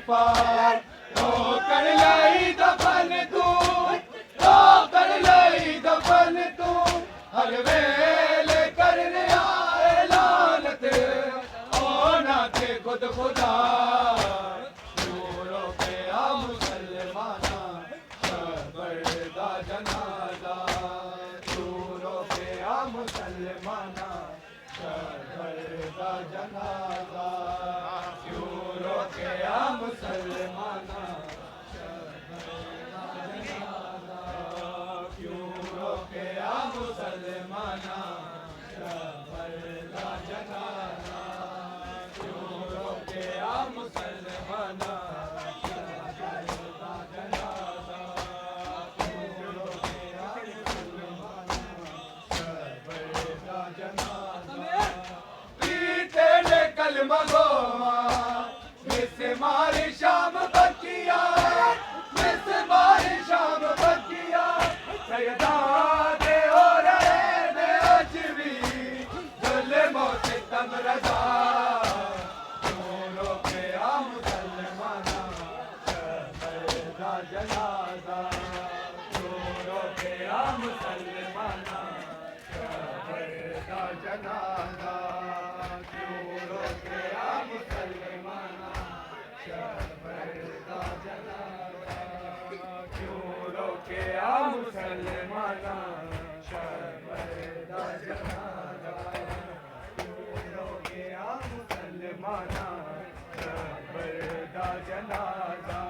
पार तो कर लई दफन तू, तो कर लई दफन तू, हर वेले करने आए लानत ओ ना थे खुद खुदा। चूरों के आ मुसलमाना शबर दा जनाजा, चूरों के आ मुसलमाना शबर दा जनाजा, चूरों के आ मुसलमाना चूरों के आ मुसलमाना शबर दा जनाजा, चूरों के आ मुसलमाना मगोमा मिस मारी शाम बकिया, मिस मारी शाम बकिया, सैयदा दे हो रहे ने अजवी जुल्मों से तम रजा। चूरों के आ मुसलमाना शबर दा जनाजा, चूरों के आ मुसलमाना शबर दा जनाजा, चूरों के आ मुसलमाना शबर दा जनाजा, चूरों के आ मुसलमाना शबर दा जनाजा, चूरों के आ मुसलमाना कबर दा जनाजा